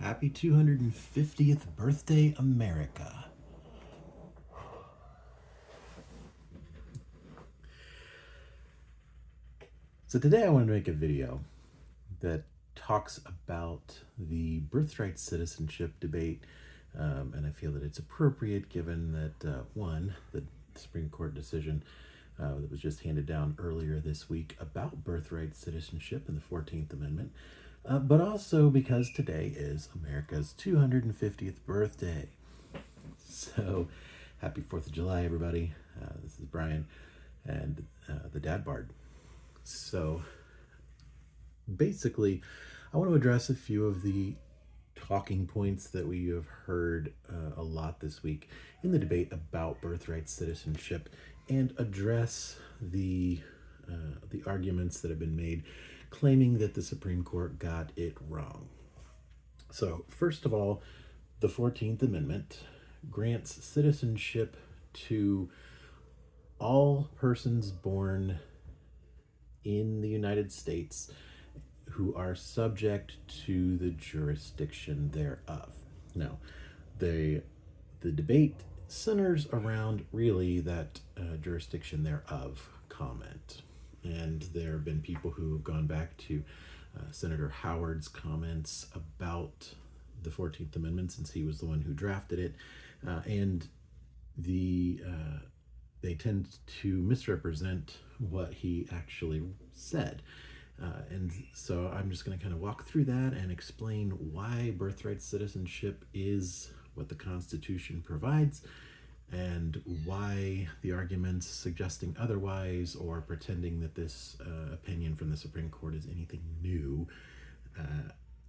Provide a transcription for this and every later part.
Happy 250th birthday, America. So today I wanted to make a video that talks about the birthright citizenship debate, and I feel that it's appropriate given that, one, the Supreme Court decision that was just handed down earlier this week about birthright citizenship in the 14th Amendment, but also because today is America's 250th birthday. So, happy 4th of July, everybody. This is Brian and the Dad Bard. So, basically, I want to address a few of the talking points that we have heard a lot this week in the debate about birthright citizenship and address the arguments that have been made claiming that the Supreme Court got it wrong. So, first of all, the 14th Amendment grants citizenship to all persons born in the United States who are subject to the jurisdiction thereof. Now, the debate centers around really that jurisdiction thereof comment. And there have been people who have gone back to Senator Howard's comments about the 14th Amendment, since he was the one who drafted it, and they tend to misrepresent what he actually said. And so I'm just going to kind of walk through that and explain why birthright citizenship is what the Constitution provides, and why the arguments suggesting otherwise or pretending that this opinion from the Supreme Court is anything new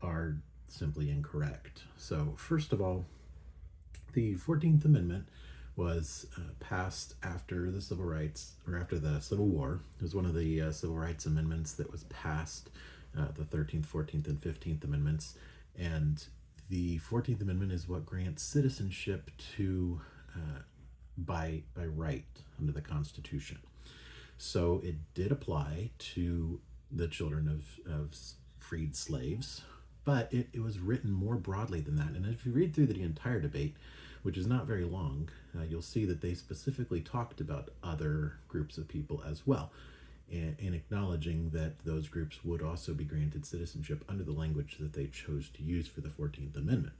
are simply incorrect. So first of all, the 14th Amendment was passed after the Civil Rights, or after the Civil War. It was one of the Civil Rights Amendments that was passed, the 13th, 14th, and 15th Amendments. And the 14th Amendment is what grants citizenship to by right under the Constitution. So it did apply to the children of freed slaves, but it was written more broadly than that. And if you read through the entire debate, which is not very long, you'll see that they specifically talked about other groups of people as well, and acknowledging that those groups would also be granted citizenship under the language that they chose to use for the 14th Amendment.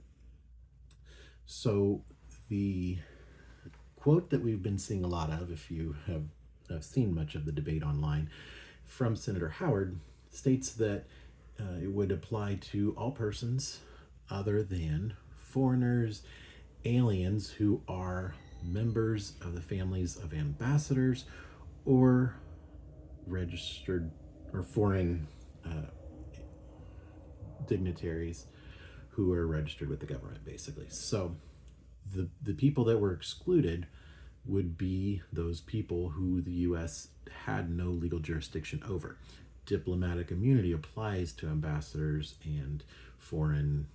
So the quote that we've been seeing a lot of, if you have seen much of the debate online, from Senator Howard, states that it would apply to all persons other than foreigners, aliens who are members of the families of ambassadors or registered or foreign dignitaries who are registered with the government, basically. So the people that were excluded would be those people who the U.S. had no legal jurisdiction over. Diplomatic immunity applies to ambassadors and foreign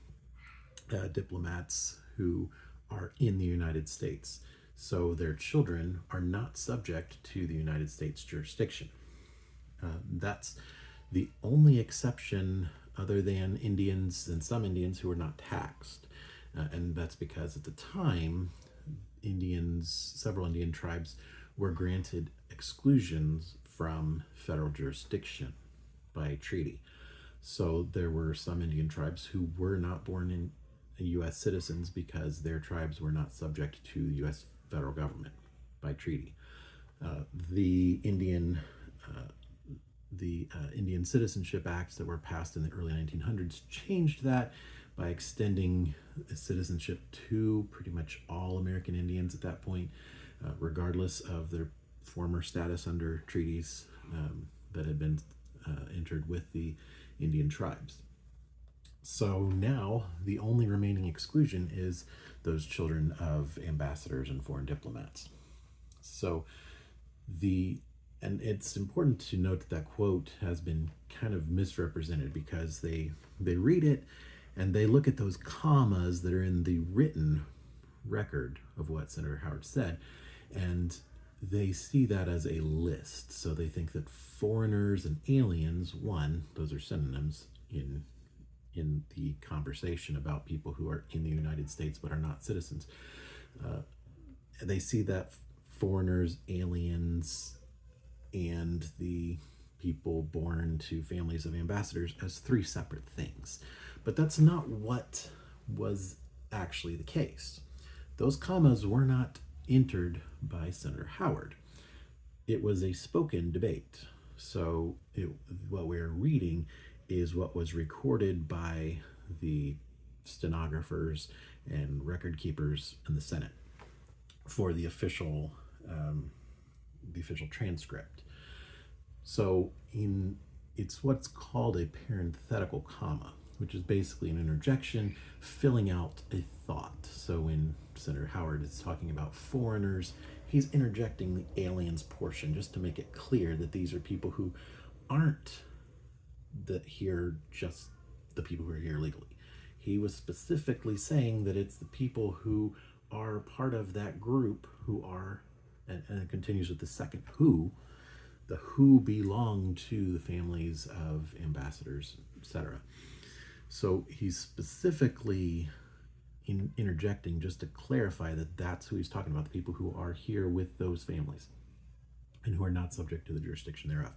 diplomats who are in the United States. So their children are not subject to the United States jurisdiction. That's the only exception, other than Indians and some Indians who are not taxed. And that's because at the time, several Indian tribes were granted exclusions from federal jurisdiction by treaty. So there were some Indian tribes who were not born in U.S. citizens because their tribes were not subject to the U.S. federal government by treaty. The Indian Citizenship Acts that were passed in the early 1900s changed that by extending citizenship to pretty much all American Indians at that point, regardless of their former status under treaties that had been entered with the Indian tribes. So now the only remaining exclusion is those children of ambassadors and foreign diplomats. So and it's important to note that quote has been kind of misrepresented, because they read it and they look at those commas that are in the written record of what Senator Howard said, and they see that as a list. So they think that foreigners and aliens, one, those are synonyms in in the conversation about people who are in the United States but are not citizens. They see that foreigners, aliens, and the people born to families of ambassadors as three separate things. But that's not what was actually the case. Those commas were not entered by Senator Howard. It was a spoken debate. So what we're reading is what was recorded by the stenographers and record keepers in the Senate for the official transcript. So it's what's called a parenthetical comma, which is basically an interjection filling out a thought. So when Senator Howard is talking about foreigners, he's interjecting the aliens portion just to make it clear that these are people who aren't here just the people who are here legally. He was specifically saying that it's the people who are part of that group who are, and it continues with the second who, the who belong to the families of ambassadors, etc. So he's specifically interjecting just to clarify that that's who he's talking about, the people who are here with those families and who are not subject to the jurisdiction thereof.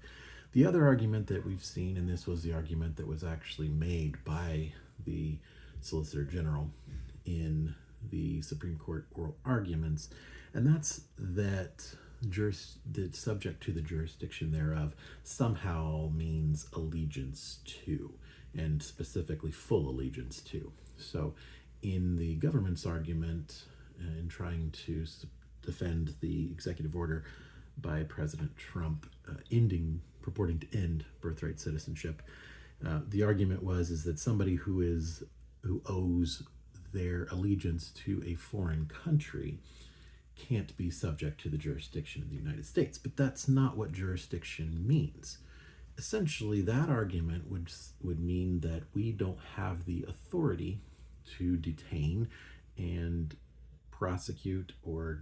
The other argument that we've seen, and this was the argument that was actually made by the Solicitor General in the Supreme Court oral arguments, and that's that subject to the jurisdiction thereof somehow means allegiance to, and specifically full allegiance to. So in the government's argument in trying to defend the executive order by President Trump purporting to end birthright citizenship, the argument is that somebody who owes their allegiance to a foreign country can't be subject to the jurisdiction of the United States. But that's not what jurisdiction means. Essentially, that argument would mean that we don't have the authority to detain and prosecute or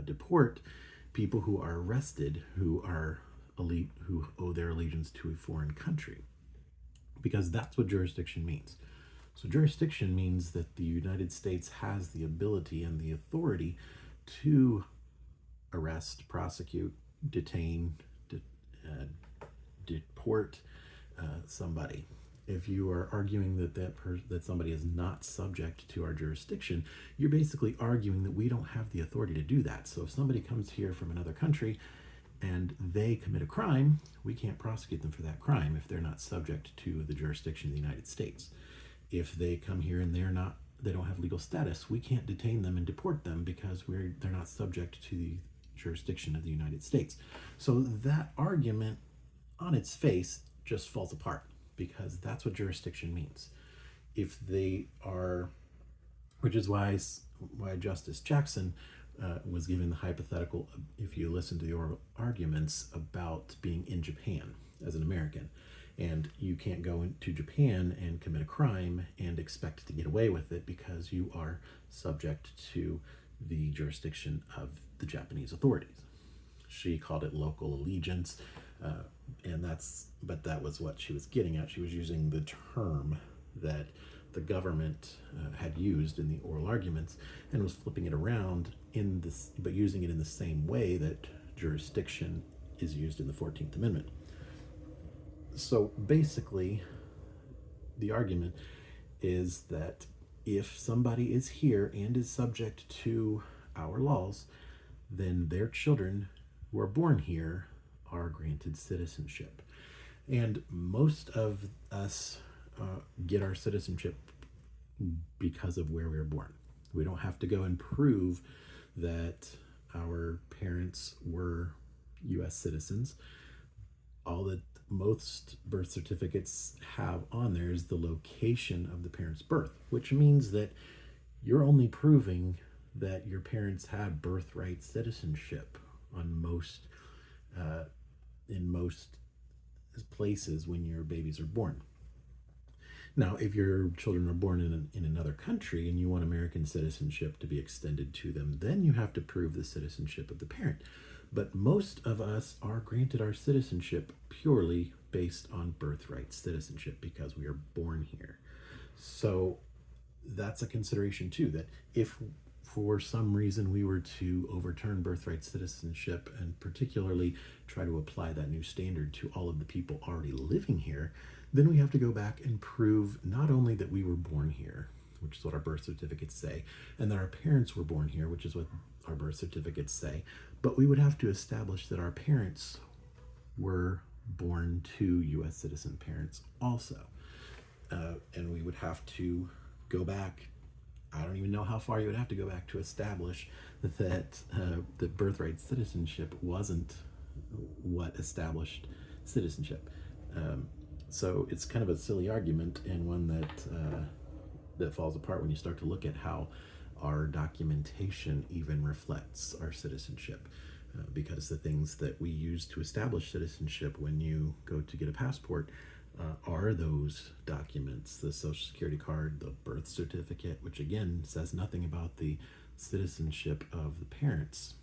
deport people who are arrested who owe their allegiance to a foreign country, because that's what jurisdiction means. So jurisdiction means that the United States has the ability and the authority to arrest, prosecute, detain, deport somebody. If you are arguing that somebody is not subject to our jurisdiction, you're basically arguing that we don't have the authority to do that. So if somebody comes here from another country and they commit a crime, we can't prosecute them for that crime if they're not subject to the jurisdiction of the United States. If they come here and they don't have legal status, we can't detain them and deport them because they're not subject to the jurisdiction of the United States. So that argument on its face just falls apart, because that's what jurisdiction means. If they are, which is why Justice Jackson was given the hypothetical, if you listen to the oral arguments, about being in Japan as an American. And you can't go into Japan and commit a crime and expect to get away with it because you are subject to the jurisdiction of the Japanese authorities. She called it local allegiance, but that was what she was getting at. She was using the term that the government had used in the oral arguments and was flipping it around but using it in the same way that jurisdiction is used in the 14th Amendment. So basically, the argument is that if somebody is here and is subject to our laws, then their children who are born here are granted citizenship. And most of us get our citizenship because of where we were born. We don't have to go and prove that our parents were U.S. citizens. All that most birth certificates have on there is the location of the parent's birth, which means that you're only proving that your parents had birthright citizenship on in most places when your babies are born. Now, if your children are born in another country and you want American citizenship to be extended to them, then you have to prove the citizenship of the parent. But most of us are granted our citizenship purely based on birthright citizenship because we are born here. So that's a consideration too, that if for some reason we were to overturn birthright citizenship and particularly try to apply that new standard to all of the people already living here, then we have to go back and prove not only that we were born here, which is what our birth certificates say, and that our parents were born here, which is what our birth certificates say, but we would have to establish that our parents were born to U.S. citizen parents also. And we would have to go back. I don't even know how far you would have to go back to establish that the birthright citizenship wasn't what established citizenship. So it's kind of a silly argument, and one that falls apart when you start to look at how our documentation even reflects our citizenship. Because the things that we use to establish citizenship when you go to get a passport are those documents, the Social Security card, the birth certificate, which again says nothing about the citizenship of the parents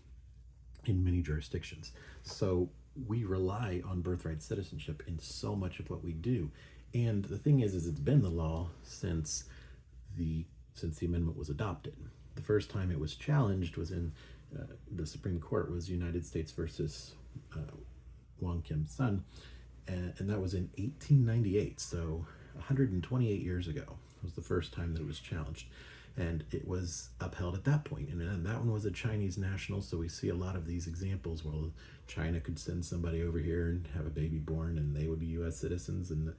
in many jurisdictions. So we rely on birthright citizenship in so much of what we do. And the thing is it's been the law since the amendment was adopted. The first time it was challenged was in the Supreme Court, was United States versus Wong Kim Sun, and that was in 1898. So 128 years ago was the first time that it was challenged, and it was upheld at that point. And that one was a Chinese national, so we see a lot of these examples where China could send somebody over here and have a baby born, and they would be U.S. citizens, and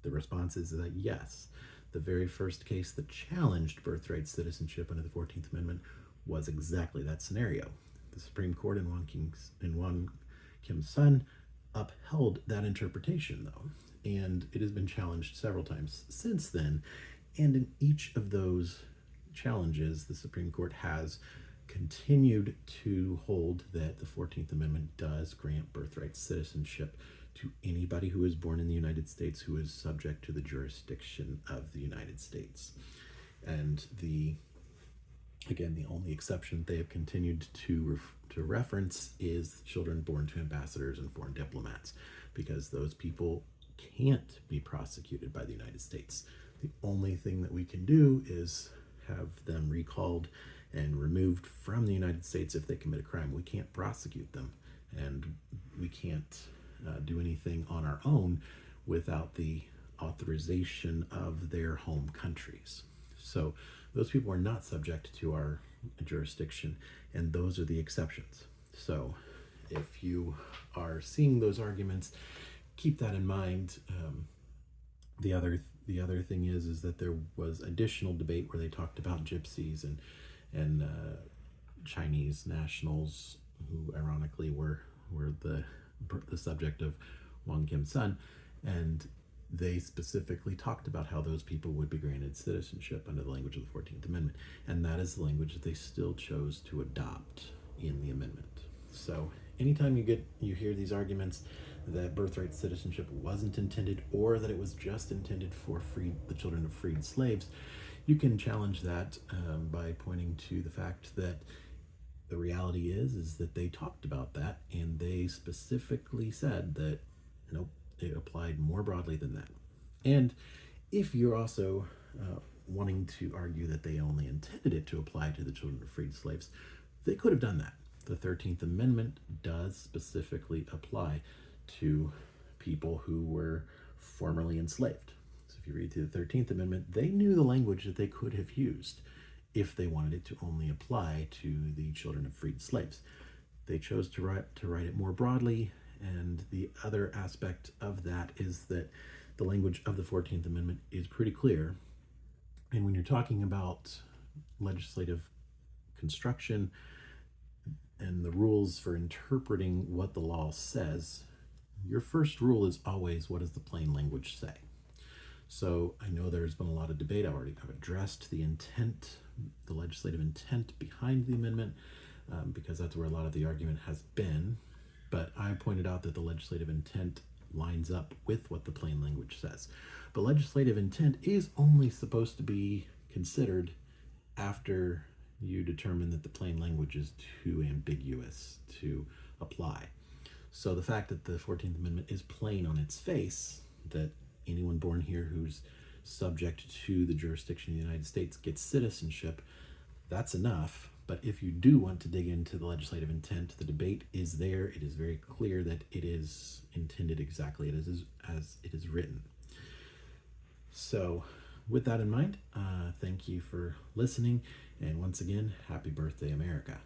the response is that yes. The very first case that challenged birthright citizenship under the 14th Amendment was exactly that scenario. The Supreme Court in Wong Kim Sun upheld that interpretation, though, and it has been challenged several times since then. And in each of those challenges, the Supreme Court has continued to hold that the 14th Amendment does grant birthright citizenship to anybody who is born in the United States who is subject to the jurisdiction of the United States. And the only exception they have continued to reference is children born to ambassadors and foreign diplomats, because those people can't be prosecuted by the United States. The only thing that we can do is have them recalled and removed from the United States if they commit a crime. We can't prosecute them, and we can't do anything on our own without the authorization of their home countries. So those people are not subject to our jurisdiction, and those are the exceptions. So if you are seeing those arguments, keep that in mind. The other thing is that there was additional debate where they talked about gypsies and Chinese nationals, who ironically were the subject of Wong Kim Sun, and they specifically talked about how those people would be granted citizenship under the language of the 14th Amendment, and that is the language that they still chose to adopt in the amendment. So anytime you hear these arguments that birthright citizenship wasn't intended, or that it was just intended for the children of freed slaves, you can challenge that by pointing to the fact that the reality is that they talked about that, and they specifically said that nope, it applied more broadly than that. And if you're also wanting to argue that they only intended it to apply to the children of freed slaves, they could have done that. The 13th Amendment does specifically apply to people who were formerly enslaved. So if you read through the 13th Amendment, they knew the language that they could have used if they wanted it to only apply to the children of freed slaves. They chose to write it more broadly, and the other aspect of that is that the language of the 14th Amendment is pretty clear. And when you're talking about legislative construction and the rules for interpreting what the law says, your first rule is always, what does the plain language say? So I know there's been a lot of debate. I've addressed the intent, the legislative intent behind the amendment, because that's where a lot of the argument has been. But I pointed out that the legislative intent lines up with what the plain language says. But legislative intent is only supposed to be considered after you determine that the plain language is too ambiguous to apply. So the fact that the 14th Amendment is plain on its face, that anyone born here who's subject to the jurisdiction of the United States gets citizenship, that's enough. But if you do want to dig into the legislative intent, the debate is there. It is very clear that it is intended exactly as it is written. So with that in mind, thank you for listening. And once again, happy birthday, America.